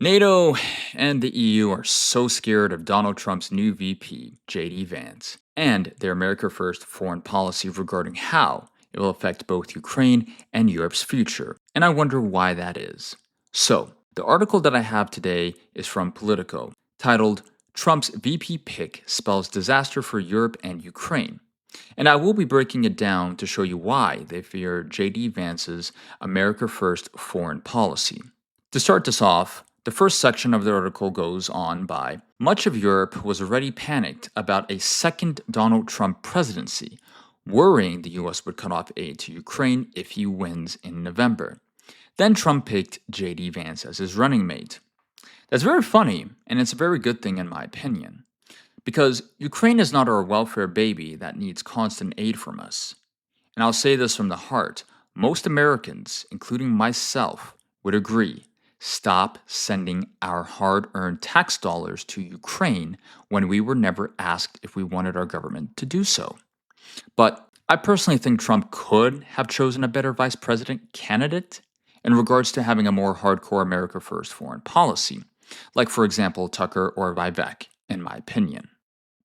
NATO and the EU are so scared of Donald Trump's new VP, J.D. Vance, and their America First foreign policy regarding how it will affect both Ukraine and Europe's future. And I wonder why that is. So, the article that I have today is from Politico, titled Trump's VP Pick Spells Disaster for Europe and Ukraine. And I will be breaking it down to show you why they fear J.D. Vance's America First foreign policy. To start this off, the first section of the article goes on by much of Europe was already panicked about a second Donald Trump presidency, worrying the US would cut off aid to Ukraine if he wins in November. Then Trump picked J.D. Vance as his running mate. That's very funny, and it's a very good thing in my opinion. Because Ukraine is not our welfare baby that needs constant aid from us. And I'll say this from the heart most Americans, including myself, would agree. Stop sending our hard earned tax dollars to Ukraine when we were never asked if we wanted our government to do so. But I personally think Trump could have chosen a better vice president candidate in regards to having a more hardcore America First foreign policy, like, for example, Tucker or Vivek, in my opinion.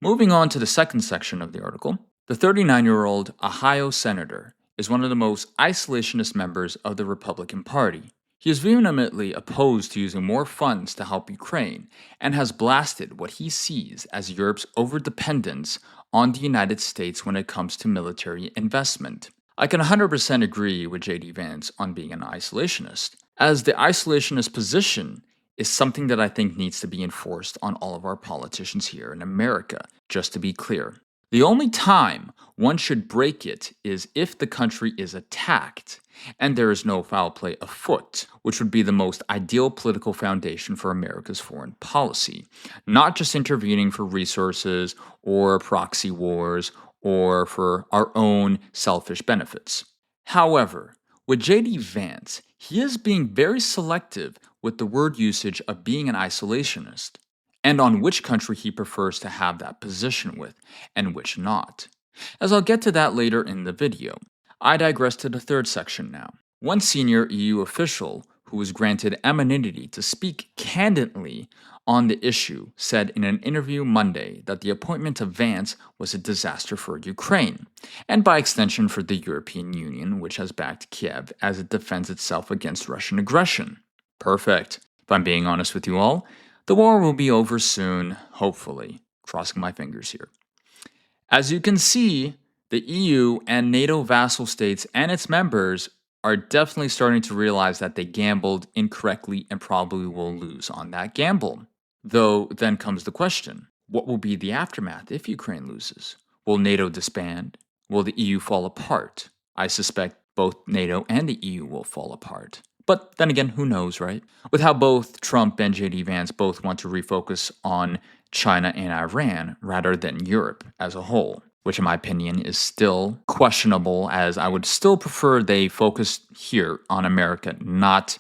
Moving on to the second section of the article, the 39-year-old Ohio senator is one of the most isolationist members of the Republican Party. He is vehemently opposed to using more funds to help Ukraine and has blasted what he sees as Europe's overdependence on the United States when it comes to military investment. I can 100% agree with J.D. Vance on being an isolationist, as the isolationist position is something that I think needs to be enforced on all of our politicians here in America, just to be clear. The only time one should break it is if the country is attacked and there is no foul play afoot, which would be the most ideal political foundation for America's foreign policy, not just intervening for resources or proxy wars or for our own selfish benefits. However, with J.D. Vance, he is being very selective with the word usage of being an isolationist, and on which country he prefers to have that position with, and which not. As I'll get to that later in the video, I digress to the third section now. One senior EU official who was granted anonymity to speak candidly on the issue said in an interview Monday that the appointment of Vance was a disaster for Ukraine, and by extension for the European Union, which has backed Kiev as it defends itself against Russian aggression. Perfect. If I'm being honest with you all, the war will be over soon, hopefully. Crossing my fingers here. As you can see, the EU and NATO vassal states and its members are definitely starting to realize that they gambled incorrectly and probably will lose on that gamble. Though then comes the question, what will be the aftermath if Ukraine loses? Will NATO disband? Will the EU fall apart? I suspect both NATO and the EU will fall apart. But then again, who knows, right? With how both Trump and J.D. Vance both want to refocus on China and Iran rather than Europe as a whole, which in my opinion is still questionable, as I would still prefer they focus here on America, not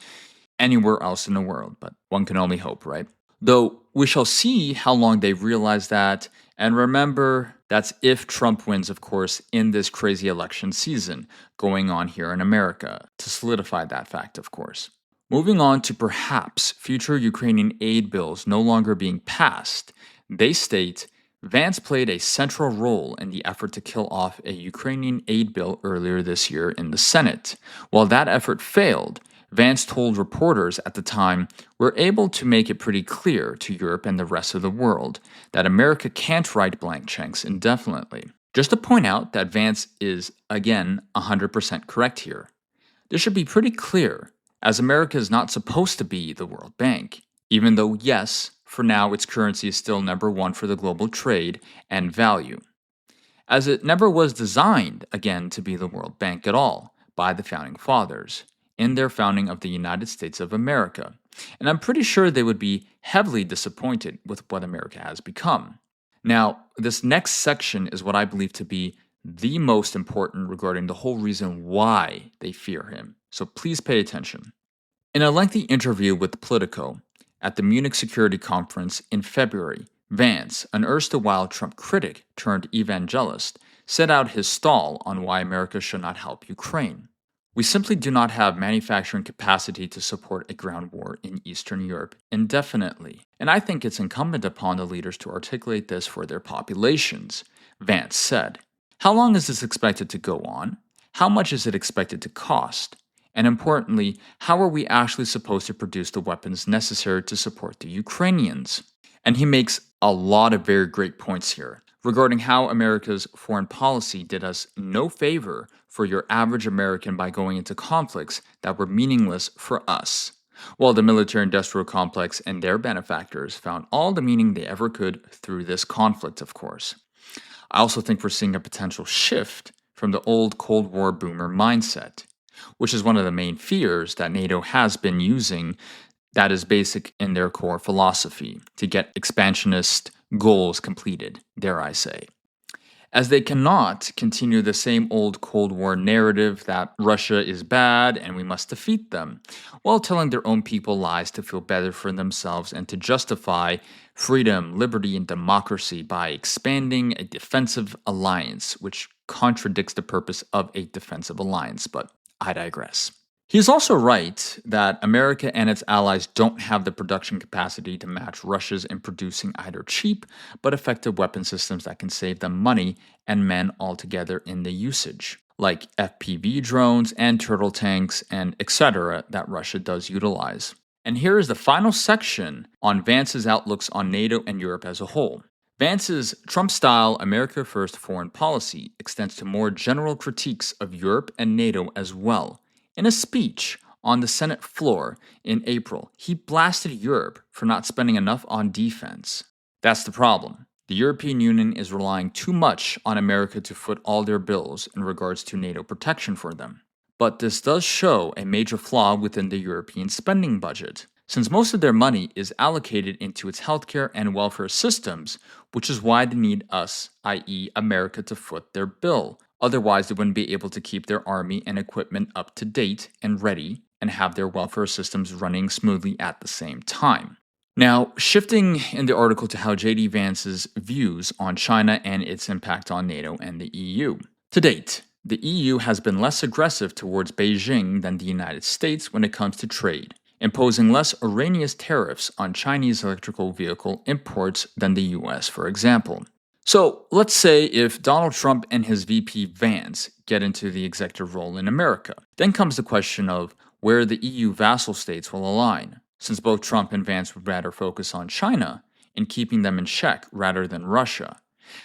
anywhere else in the world. But one can only hope, right? Though we shall see how long they realize that. And remember, that's if Trump wins, of course, in this crazy election season going on here in America, to solidify that fact, of course. Moving on to perhaps future Ukrainian aid bills no longer being passed, they state Vance played a central role in the effort to kill off a Ukrainian aid bill earlier this year in the Senate. While that effort failed, Vance told reporters at the time, "We're able to make it pretty clear to Europe and the rest of the world that America can't write blank checks indefinitely." Just to point out that Vance is, again, 100% correct here. This should be pretty clear, as America is not supposed to be the World Bank, even though, yes, for now its currency is still number one for the global trade and value, as it never was designed, again, to be the World Bank at all by the Founding Fathers in their founding of the United States of America, and I'm pretty sure they would be heavily disappointed with what America has become. Now, this next section is what I believe to be the most important regarding the whole reason why they fear him, so please pay attention. In a lengthy interview with Politico at the Munich Security Conference in February, Vance, an erstwhile Trump critic turned evangelist, set out his stall on why America should not help Ukraine. We simply do not have manufacturing capacity to support a ground war in Eastern Europe indefinitely. And I think it's incumbent upon the leaders to articulate this for their populations, Vance said. How long is this expected to go on? How much is it expected to cost? And importantly, how are we actually supposed to produce the weapons necessary to support the Ukrainians? And he makes a lot of very great points here regarding how America's foreign policy did us no favor for your average American by going into conflicts that were meaningless for us, while the military industrial complex and their benefactors found all the meaning they ever could through this conflict, of course. I also think we're seeing a potential shift from the old Cold War boomer mindset, which is one of the main fears that NATO has been using that is basic in their core philosophy to get expansionist goals completed, dare I say. As they cannot continue the same old Cold War narrative that Russia is bad and we must defeat them, while telling their own people lies to feel better for themselves and to justify freedom, liberty, and democracy by expanding a defensive alliance, which contradicts the purpose of a defensive alliance, but I digress. He is also right that America and its allies don't have the production capacity to match Russia's in producing either cheap but effective weapon systems that can save them money and men altogether in the usage, like FPV drones and turtle tanks and etc. that Russia does utilize. And here is the final section on Vance's outlooks on NATO and Europe as a whole. Vance's Trump-style America First foreign policy extends to more general critiques of Europe and NATO as well. In a speech on the Senate floor in April, he blasted Europe for not spending enough on defense. That's the problem. The European Union is relying too much on America to foot all their bills in regards to NATO protection for them. But this does show a major flaw within the European spending budget, since most of their money is allocated into its healthcare and welfare systems, which is why they need us, i.e., America, to foot their bill. Otherwise, they wouldn't be able to keep their army and equipment up to date and ready and have their welfare systems running smoothly at the same time. Now, shifting in the article to how J.D. Vance's views on China and its impact on NATO and the EU. To date, the EU has been less aggressive towards Beijing than the United States when it comes to trade, imposing less onerous tariffs on Chinese electrical vehicle imports than the US, for example. So let's say if Donald Trump and his VP Vance get into the executive role in America, then comes the question of where the EU vassal states will align, since both Trump and Vance would rather focus on China and keeping them in check rather than Russia.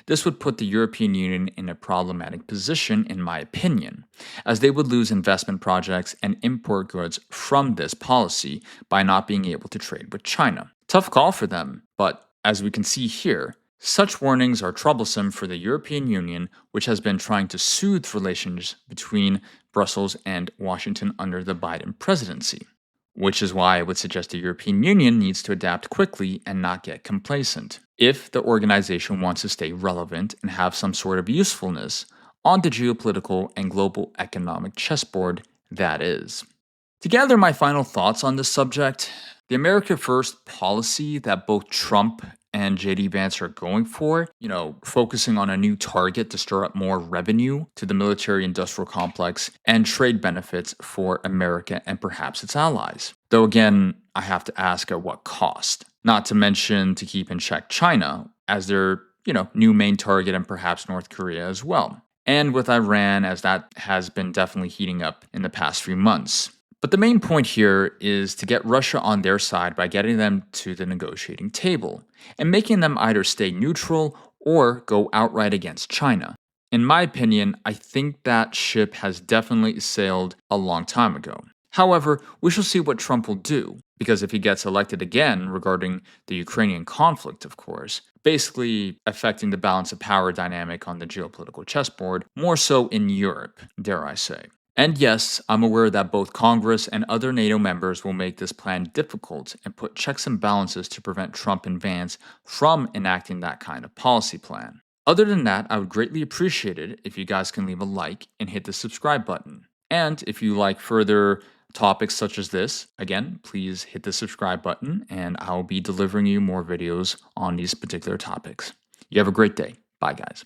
This would put the European Union in a problematic position, in my opinion, as they would lose investment projects and import goods from this policy by not being able to trade with China. Tough call for them, but as we can see here, such warnings are troublesome for the European Union, which has been trying to soothe relations between Brussels and Washington under the Biden presidency. Which is why I would suggest the European Union needs to adapt quickly and not get complacent, if the organization wants to stay relevant and have some sort of usefulness on the geopolitical and global economic chessboard, that is. To gather my final thoughts on this subject, the America First policy that both Trump and J.D. Vance are going for, focusing on a new target to stir up more revenue to the military industrial complex and trade benefits for America and perhaps its allies. Though again, I have to ask at what cost? Not to mention to keep in check China as their, new main target and perhaps North Korea as well. And with Iran, as that has been definitely heating up in the past few months. But the main point here is to get Russia on their side by getting them to the negotiating table and making them either stay neutral or go outright against China. In my opinion, I think that ship has definitely sailed a long time ago. However, we shall see what Trump will do, because if he gets elected again regarding the Ukrainian conflict, of course, basically affecting the balance of power dynamic on the geopolitical chessboard, more so in Europe, dare I say. And yes, I'm aware that both Congress and other NATO members will make this plan difficult and put checks and balances to prevent Trump and Vance from enacting that kind of policy plan. Other than that, I would greatly appreciate it if you guys can leave a like and hit the subscribe button. And if you like further topics such as this, again, please hit the subscribe button and I'll be delivering you more videos on these particular topics. You have a great day. Bye, guys.